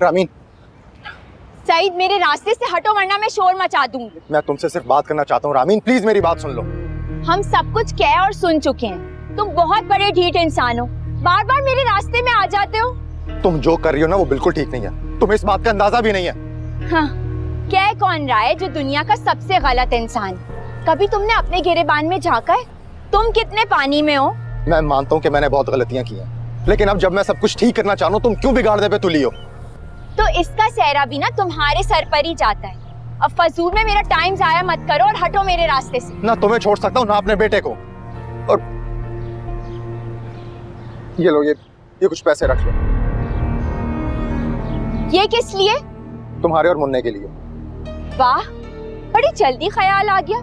रामीन, सईद मेरे रास्ते से हटो वरना मैं शोर मचा दूंगी। मैं तुमसे सिर्फ बात करना चाहता हूँ रामीन, प्लीज मेरी बात सुन लो। हम सब कुछ कह और सुन चुके हैं। तुम बहुत बड़े ढीठ इंसान हो, बार बार मेरे रास्ते में आ जाते हो। तुम जो कर रही हो ना वो बिल्कुल ठीक नहीं है, तुम्हें इस बात का अंदाजा भी नहीं है। हाँ, कह कौन रहा है जो दुनिया का सबसे गलत इंसान? कभी तुमने अपने गिरेबान में झांका है? तुम कितने पानी में हो? मैं मानता हूँ कि मैंने बहुत गलतियां की हैं, लेकिन अब जब मैं सब कुछ ठीक करना चाहूँ तुम क्यों बिगाड़ने पे तुली हो? तो इसका सहरा भी ना तुम्हारे सर पर ही जाता है। अब फजूल में मेरा टाइम जाया मत करो और हटो मेरे रास्ते से। ना तुम्हें छोड़ सकता हूँ ना अपने बेटे को। और ये लो, ये कुछ पैसे रख लो। ये किस लिए? तुम्हारे और मुन्ने के लिए। वाह, बड़ी जल्दी ख्याल आ गया।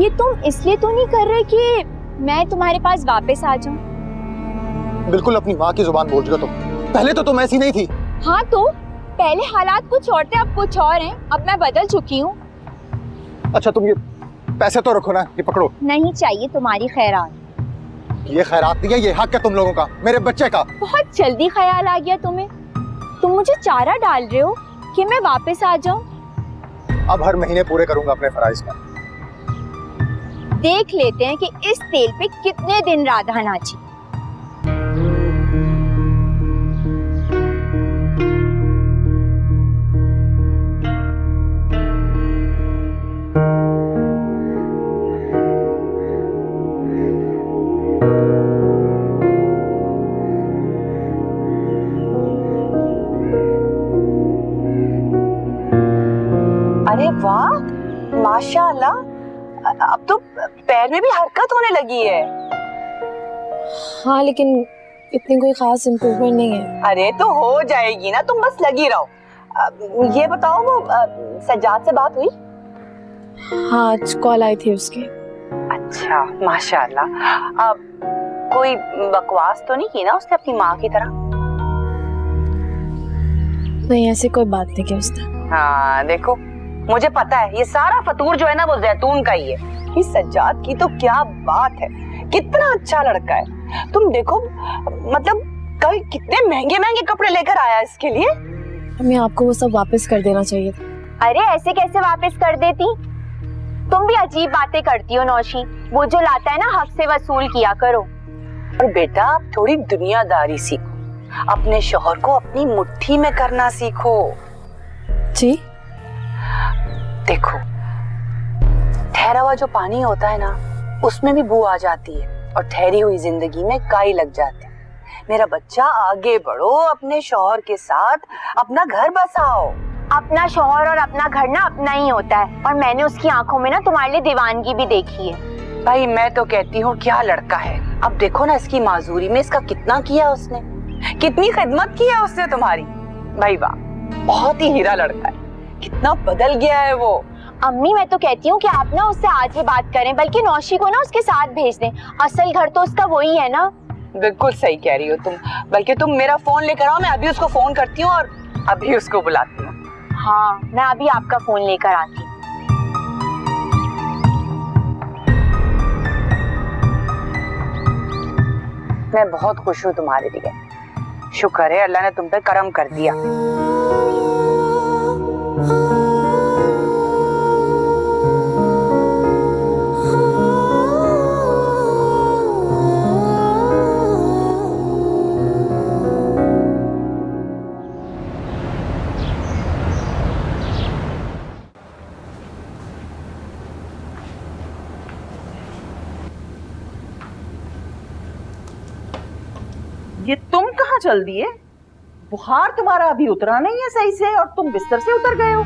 ये तुम इसलिए तो नहीं कर रहे कि मैं तुम्हारे पास वापस आ जाऊं? बिल्कुल अपनी माँ की जुबान बोल रही हो तुम। पहले तो तुम ऐसी नहीं थी। हाँ तो पहले हालात कुछ और थे, अब कुछ और हैं। अब मैं बदल चुकी हूँ। अच्छा तुम ये पैसे तो रखो ना, ये पकड़ो। नहीं चाहिए तुम्हारी खैरात। ये खैरात नहीं है, ये हक है तुम लोगों का, मेरे बच्चे का। बहुत जल्दी ख्याल आ गया तुम्हें। तुम मुझे चारा डाल रहे हो कि मैं वापस आ जाऊं? अब हर महीने पूरे करूंगा अपने फराइज का। देख लेते हैं कि इस तेल पे कितने दिन राधा नाची। अरे वाह, माशाअल्लाह, अब तो पैर में भी हरकत होने लगी है। हाँ लेकिन इतनी कोई खास इम्प्रूवमेंट नहीं है। अरे तो हो जाएगी ना, तुम बस लगी रहो। ये बताओ, वो सज्जाद से बात हुई? हाँ आज कॉल आई थी उसकी। अच्छा माशाअल्लाह। अब कोई बकवास तो नहीं की ना उसने अपनी माँ की तरह? नहीं ऐसी कोई बात नहीं की उसने। हाँ देखो, मुझे पता है ये सारा फतूर जो है ना वो जैतून का ही है। इस सज्जाद की तो क्या बात है, कितना अच्छा लड़का है। तुम देखो, मतलब कल कितने महंगे महंगे कपड़े लेकर आया इसके लिए। हमें आपको वो सब वापस कर देना चाहिए था। अरे ऐसे कैसे वापस कर देती? तुम भी अजीब बातें करती हो नौशी। वो जो लाता है ना हक से वसूल किया करो। और बेटा आप थोड़ी दुनियादारी सीखो, अपने शौहर को अपनी मुट्ठी में करना सीखो। जी देखो, ठहरा हुआ जो पानी होता है ना उसमें भी बू आ जाती है और ठहरी हुई जिंदगी में काई लग जाती है। मेरा बच्चा आगे बढ़ो, अपने शौहर के साथ अपना घर बसाओ। अपना शौहर और अपना घर ना अपना ही होता है, और मैंने उसकी आंखों में ना तुम्हारे लिए दीवानगी भी देखी है। भाई मैं तो कहती हूँ क्या लड़का है। अब देखो ना इसकी माजूरी में इसका कितना किया उसने, कितनी खिदमत की है उसने तुम्हारी। भाई वाह, बहुत ही हीरा लड़का है, कितना बदल गया है वो। अम्मी मैं तो कहती हूँ कि आप ना उससे आज ही बात करें, बल्कि नौशी को ना उसके साथ भेज दें। असल घर तो उसका वही है ना। बिल्कुल सही कह रही हो तुम, बल्कि तुम मेरा फोन लेकर आओ, मैं अभी उसको फोन करती हूँ और अभी उसको बुलाती हूँ। हाँ मैं अभी आपका फोन लेकर आती हूँ। मैं बहुत खुश हूँ तुम्हारे लिए। शुक्र है अल्लाह ने तुम पे करम कर दिया। ये तुम कहाँ चल दिए? बुखार तुम्हारा अभी उतरा नहीं है सही से और तुम बिस्तर से उतर गए हो।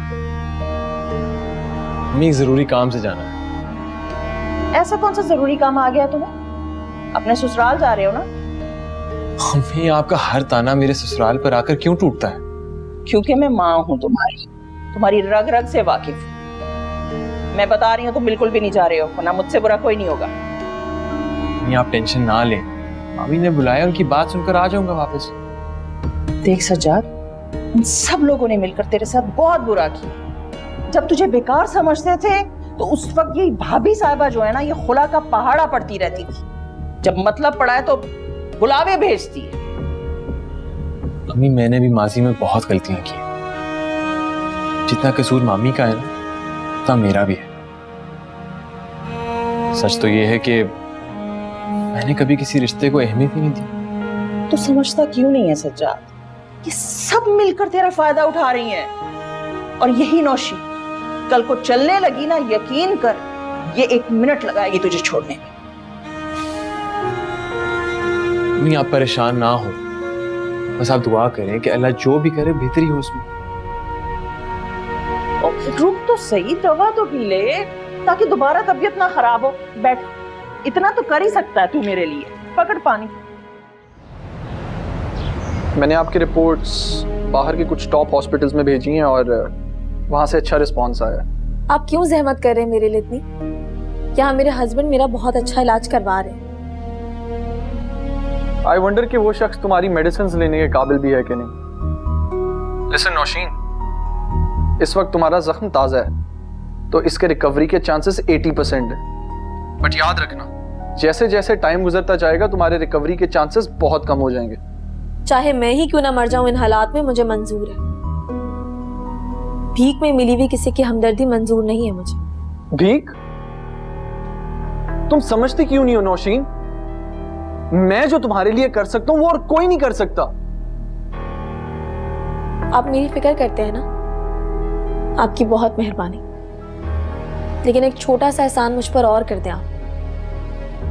एक जरूरी काम से जाना है। ऐसा कौन सा जरूरी काम आ गया तुम्हें? अपने ससुराल जा रहे हो ना? अम्मी आपका हर ताना मेरे ससुराल पर आकर क्यों टूटता है? क्योंकि मैं माँ हूँ तुम्हारी रग रग से वाकिफ। मैं बता रही हूँ तुम बिल्कुल भी नहीं जा रहे हो, ना मुझसे बुरा कोई नहीं होगा। अम्मी आप टेंशन ना लें, मामी ने बुलाया, उनकी बात सुनकर आ जाऊंगा वापस। देख सज्जाद, इन सब लोगों ने मिलकर तेरे साथ बहुत बुरा किया। जब तुझे बेकार समझते थे तो उस वक्त ये भाभी साहिबा जो है ना, ये खुला का पहाड़ा पड़ती रहती थी। जब मतलब पड़ा है तो बुलावे भेजती है। अम्मी मैंने भी माजी में बहुत गलतियां की। जितना कसूर मामी का है ना, उतना मेरा भी है। सच तो ये है कि मैंने कभी किसी रिश्ते को अहमियत ही नहीं दी। तू समझता क्यों नहीं है सज्जाद? ये सब मिलकर तेरा फायदा उठा रही हैं। और यही नौशी कल को चलने लगी ना, यकीन कर ये 1 मिनट लगाएगी तुझे छोड़ने में। अम्मी आप परेशान ना हो, बस आप दुआ करें कि अल्लाह जो भी करे बेहतरी हो उसमें। रुक तो सही, दवा तो पी ले ताकि दोबारा तबीयत ना खराब हो। बैठ, इतना तो कर ही सकता है तू मेरे लिए। पकड़ पानी। मैंने आपकी रिपोर्ट्स बाहर के कुछ टॉप हॉस्पिटल्स में भेजी हैं और वहां से अच्छा रिस्पांस आया। आप क्यों जहमत कर रहे हैं मेरे लिए इतनी? यहाँ मेरे हस्बैंड मेरा बहुत अच्छा इलाज करवा रहे हैं। आई वंडर कि वो शख्स तुम्हारी मेडिसिन लेने के काबिल भी है कि नहीं। लिसन नौशीन, इस वक्त तुम्हारा जख्म ताज़ा है तो इसके रिकवरी के चांसेस 80% है। बट याद रखना, जैसे जैसे टाइम गुजरता जाएगा तुम्हारे रिकवरी के चांसेस बहुत कम हो जाएंगे। चाहे मैं ही क्यों ना मर जाऊं इन हालात में, मुझे मंजूर है। भीख में मिली हुई किसी की हमदर्दी मंजूर नहीं है मुझे। भीख? तुम समझती क्यों नहीं हो नौशीन? मैं जो तुम्हारे लिए कर सकता हूं वो और कोई नहीं कर सकता। आप मेरी फिक्र करते हैं ना, आपकी बहुत मेहरबानी। लेकिन एक छोटा सा एहसान मुझ पर और कर दें आप,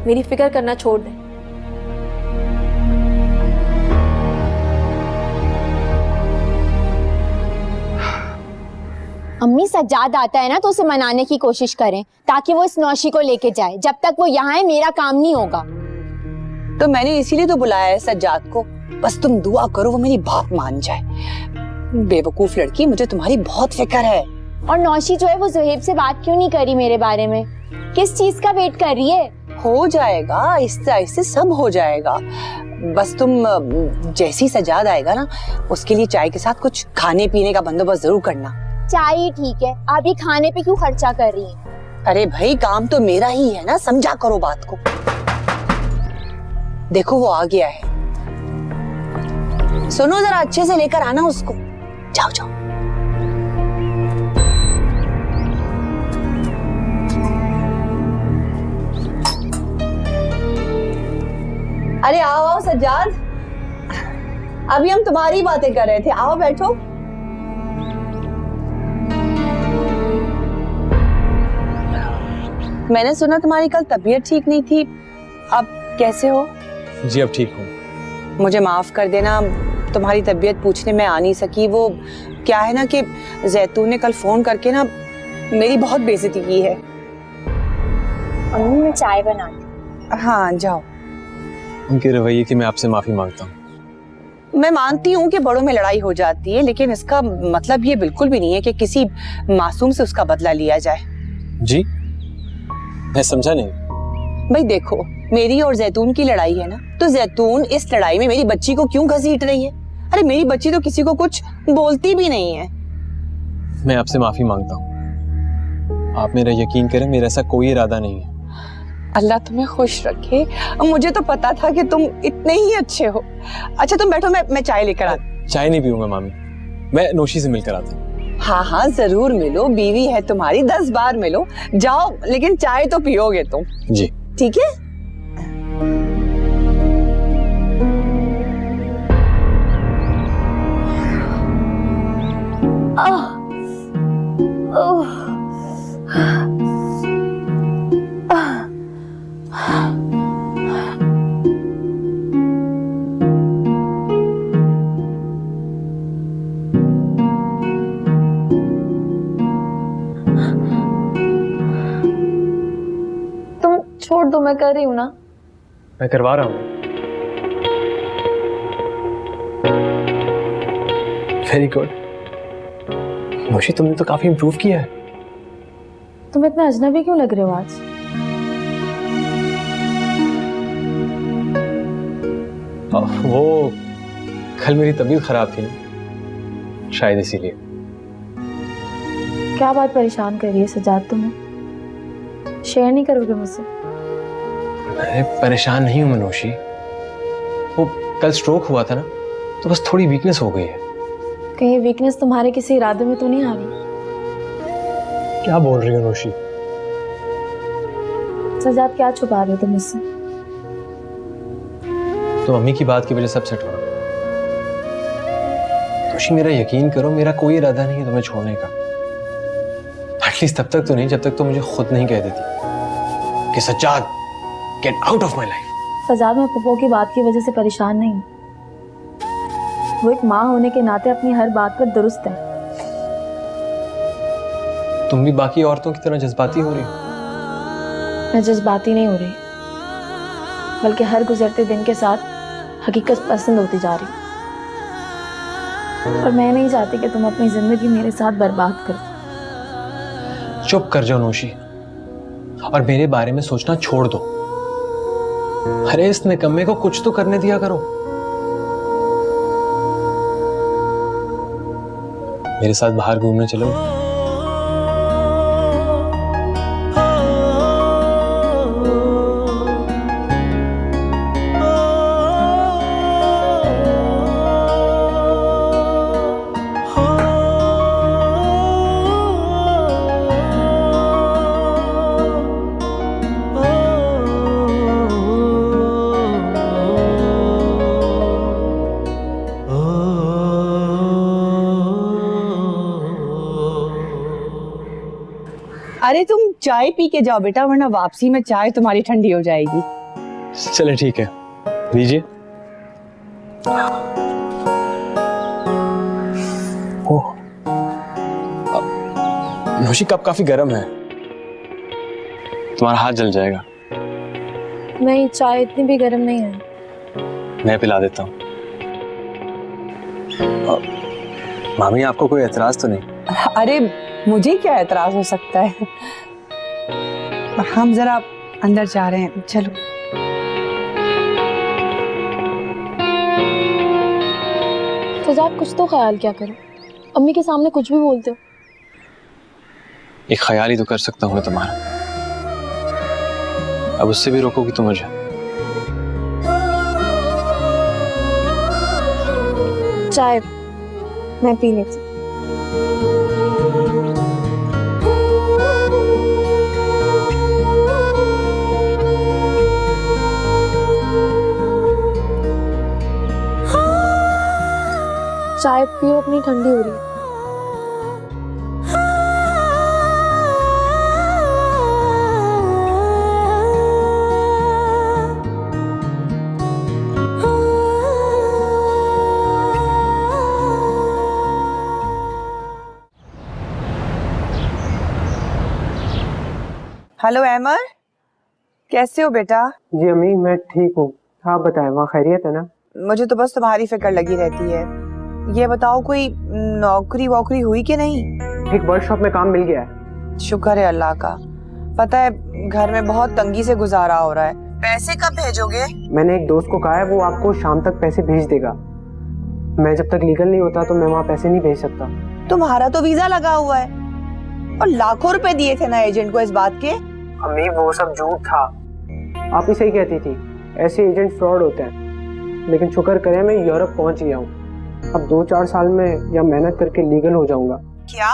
मेरी फिक्र करना छोड़ दें। अम्मी सज्जाद आता है ना तो उसे मनाने की कोशिश करें ताकि वो इस नौशी को लेके जाए। जब तक वो यहाँ है मेरा काम नहीं होगा। तो मैंने इसीलिए तो बुलाया है सज्जाद को। बस तुम दुआ करो वो मेरी बात मान जाए। बेवकूफ लड़की, मुझे तुम्हारी बहुत फिक्र है। और नौशी जो है वो ज़ुहैब से बात क्यों नहीं करी मेरे बारे में? किस चीज का वेट कर रही है? हो जाएगा, आहिस्ते आहिस्ते सब हो जाएगा। बस तुम जैसी सज्जाद आएगा ना, उसके लिए चाय के साथ कुछ खाने पीने का बंदोबस्त जरूर करना। चाय ही ठीक है, आप ये खाने पे क्यों खर्चा कर रही हैं? अरे भाई, काम तो मेरा ही है ना, समझा करो बात को। देखो वो आ गया है, सुनो जरा अच्छे से लेकर आना उसको। जाओ जाओ। अरे आओ आओ सज्जाद, अभी हम तुम्हारी बातें कर रहे थे। आओ बैठो। मैंने सुना तुम्हारी कल तबीयत ठीक नहीं थी, अब कैसे हो? जी अब ठीक हूँ। मुझे माफ कर देना, तुम्हारी तबीयत पूछने में आ नहीं सकी। वो क्या है ना कि जैतून ने कल फोन करके ना मेरी बहुत बेइज्जती की है। अम्मी मैं चाय बनाती। हाँ जाओ। उनके रवैये की मैं आपसे माफी मांगता हूँ। मैं मानती हूँ कि बड़ों में लड़ाई हो जाती है, लेकिन इसका मतलब ये बिल्कुल भी नहीं है कि किसी मासूम से उसका बदला लिया जाए। जी मैं समझा नहीं। भाई देखो, मेरी और जैतून की लड़ाई है ना, तो जैतून इस लड़ाई में मेरी बच्ची को क्यों घसीट रही है? अरे मेरी बच्ची तो किसी को कुछ बोलती भी नहीं है। मैं आपसे माफी मांगता हूँ। आप मेरा यकीन करें, मेरा ऐसा कोई इरादा नहीं है। अल्लाह तुम्हें खुश रखे। मुझे तो पता था कि तुम इतने ही अच्छे हो। अच्छा तुम बैठो, मैं चाय लेकर आती। चाय नहीं पीऊंगा मामी, मैं नौशी से मिलकर आता हूँ। हाँ हाँ जरूर मिलो, बीवी है तुम्हारी, 10 बार मिलो। जाओ, लेकिन चाय तो पियोगे तुम। जी ठीक है। तुम छोड़ दो, मैं कर रही हूँ ना। मैं करवा रहा हूँ। वेरी गुड नौशी, तुमने तो काफी इम्प्रूव किया है। तुम इतना अजनबी क्यों लग रहे हो आज? वो कल मेरी तबीयत खराब थी ना, शायद इसीलिए। क्या बात परेशान कर रही है सज्जाद तुम्हें? शेयर नहीं करोगे मुझसे? मैं परेशान नहीं हूं मनोशी। वो कल स्ट्रोक हुआ था ना, तो बस थोड़ी वीकनेस हो गई है। कहीं वीकनेस तुम्हारे किसी इरादे में तो नहीं आ रही? क्या बोल रही हो नौशी? सजाद, क्या छुपा रहे हो तुम मुझसे? तो मम्मी की बात की वजह से अपसेट हो रहा। नौशी, मेरा यकीन करो, मेरा कोई इरादा नहीं है तुम्हें छोड़ने का। एटलीस्ट तब तक तो नहीं जब तक तो मुझे खुद नहीं कह देती कि Sajjad, get out of my life. Sajjad, मैं पप्पो की बात की वजह से परेशान नहीं हूँ। वो एक माँ होने के नाते अपनी हर बात पर दुरुस्त है। तुम भी बाकी औरतों की तरह जज्बाती हो रही हो। मैं जज्बाती नहीं हो रही, बल्कि हर गुजरते दिन के साथ हकीकत पसंद होती जा रही। और मैं नहीं चाहती कि तुम अपनी जिंदगी मेरे साथ बर्बाद करो। चुप कर जाओ नौशी, और मेरे बारे में सोचना छोड़ दो। अरे इस निकम्मे को कुछ तो करने दिया करो। मेरे साथ बाहर घूमने चलो। अरे तुम चाय पी के जाओ बेटा, वरना वापसी में चाय तुम्हारी ठंडी हो जाएगी। चले ठीक है, लीजिए। ओह, नौशी कप काफी गर्म है, तुम्हारा हाथ जल जाएगा। नहीं, चाय इतनी भी गर्म नहीं है। मैं पिला देता हूँ। मामी, आपको कोई एतराज तो नहीं? अरे मुझे क्या एतराज हो सकता है। हम जरा अंदर जा रहे हैं, चलो। सजाद, कुछ तो ख्याल क्या करो, अम्मी के सामने कुछ भी बोलते हो। एक ख्याल ही तो कर सकता हूँ तुम्हारा, अब उससे भी रोकोगी तो मुझे। चाय मैं पी लेती। चाय पियो, अपनी ठंडी हो रही है। हेलो अमर, कैसे हो बेटा? जी अम्मी, मैं ठीक हूँ। आप बताएं, वहाँ खैरियत है ना? मुझे तो बस तुम्हारी फिक्र लगी रहती है। ये बताओ, कोई नौकरी वोकरी हुई कि नहीं? एक वर्कशॉप में काम मिल गया है। शुक्र है अल्लाह का। पता है, घर में बहुत तंगी से गुजारा हो रहा है। पैसे कब भेजोगे? मैंने एक दोस्त को कहा है, वो आपको शाम तक पैसे भेज देगा। मैं जब तक लीगल नहीं होता तो मैं वहाँ पैसे नहीं भेज सकता। तुम्हारा तो वीजा लगा हुआ है और लाखों रुपए दिए थे ना एजेंट को इस बात के। अम्मी, वो सब झूठ था। आप ही सही कहती थी, ऐसे एजेंट फ्रॉड होते हैं। लेकिन शुक्र करें मैं यूरोप पहुंच गया हूँ। अब 2-4 साल में या मेहनत करके लीगल हो जाऊंगा। क्या?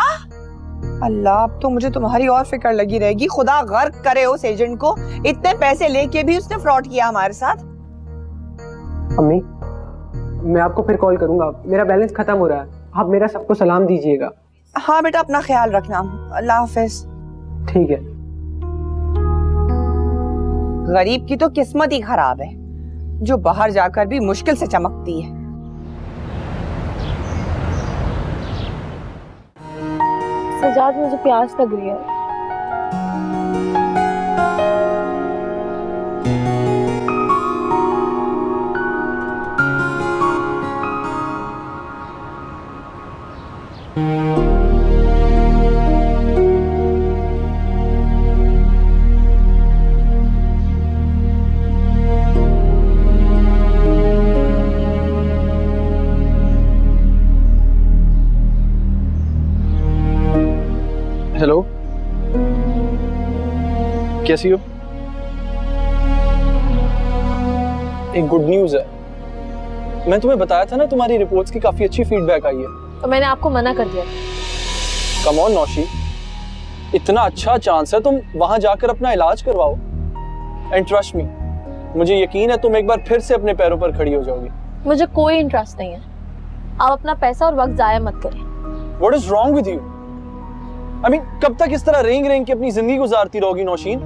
अल्लाह, अब तो मुझे तुम्हारी और फिक्र लगी रहेगी। खुदा गर्क करे उस एजेंट को, इतने पैसे लेके भी उसने फ्रॉड किया हमारे साथ। अम्मी, मैं आपको फिर कॉल करूंगा, मेरा बैलेंस खत्म हो रहा है। आप मेरा सबको सलाम दीजिएगा। हाँ बेटा, अपना ख्याल रखना। अल्लाह हाफिज। ठीक है। गरीब की तो किस्मत ही खराब है, जो बाहर जाकर भी मुश्किल से चमकती है। सजाद, मुझे प्यास लग रही है। हेलो, कैसी हो? एक गुड न्यूज़ है, मैं तुम्हें बताया था ना तुम्हारी रिपोर्ट्स की काफी अच्छी फीडबैक आई है। तो मैंने आपको मना कर दिया था। कम ऑन नौशी, इतना अच्छा चांस है, तुम वहां जाकर अपना इलाज करवाओ। एंड ट्रस्ट मी, मुझे यकीन है तुम एक बार फिर से अपने पैरों पर खड़ी हो जाओगी। मुझे कोई इंटरेस्ट नहीं है, आप अपना पैसा और वक्त जाया मत करें। What is wrong with you? I mean, कब तक इस तरह रेंग रेंग के अपनी जिंदगी गुजारती रहोगी नौशीन?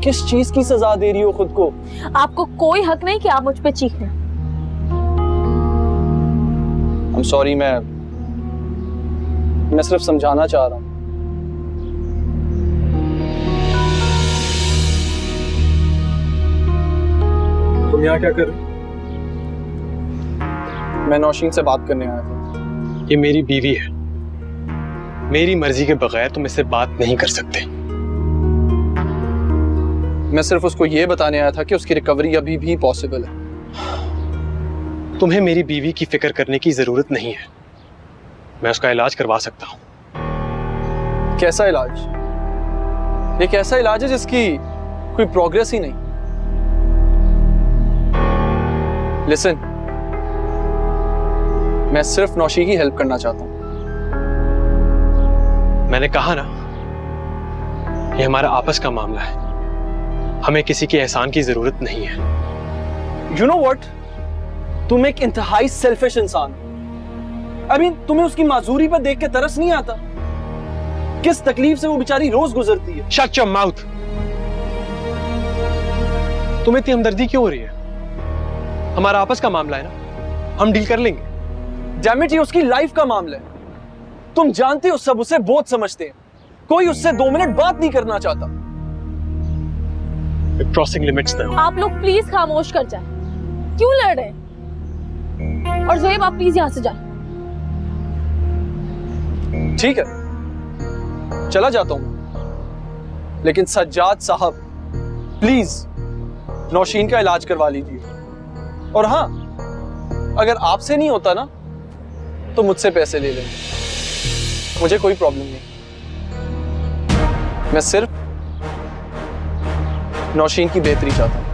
किस चीज की सजा दे रही हो खुद को? आपको कोई हक नहीं कि आप मुझ पे चीखें। I'm sorry, मैं सिर्फ समझाना चाह रहा हूं। तुम यहाँ क्या कर रहे हो? मैं नौशीन से बात करने आया था। ये मेरी बीवी है, मेरी मर्जी के बगैर तुम इससे बात नहीं कर सकते। मैं सिर्फ उसको ये बताने आया था कि उसकी रिकवरी अभी भी पॉसिबल है। तुम्हें मेरी बीवी की फिक्र करने की जरूरत नहीं है, मैं उसका इलाज करवा सकता हूं। कैसा इलाज? एक ऐसा इलाज है जिसकी कोई प्रोग्रेस ही नहीं। लिसन, मैं सिर्फ नौशी की हेल्प करना चाहता हूं। मैंने कहा ना, ये हमारा आपस का मामला है, हमें किसी के एहसान की जरूरत नहीं है। You know what? तुम एक इंतहाई सेल्फिश इंसान। I mean, तुम्हें उसकी माजूरी पर देख के तरस नहीं आता? किस तकलीफ से वो बेचारी रोज गुजरती है। Shut your mouth. तुम्हें इतनी हमदर्दी क्यों हो रही है? हमारा आपस का मामला है ना, हम डील कर लेंगे। Damn it, ये उसकी लाइफ का मामला है। तुम जानते हो सब उसे बोझ समझते हैं, कोई उससे 2 मिनट बात नहीं करना चाहता। क्रॉसिंग लिमिट्स ना हो। आप लोग प्लीज खामोश कर जाएं। क्यों लड़ रहे हैं? और ज़ोएब, आप प्लीज यहाँ से जाएं। ठीक है, चला जाता हूं, लेकिन सज्जाद साहब प्लीज नौशीन का इलाज करवा लीजिए। और हाँ, अगर आपसे नहीं होता ना तो मुझसे पैसे ले लेंगे, मुझे कोई प्रॉब्लम नहीं। मैं सिर्फ नौशीन की बेहतरी चाहता हूं।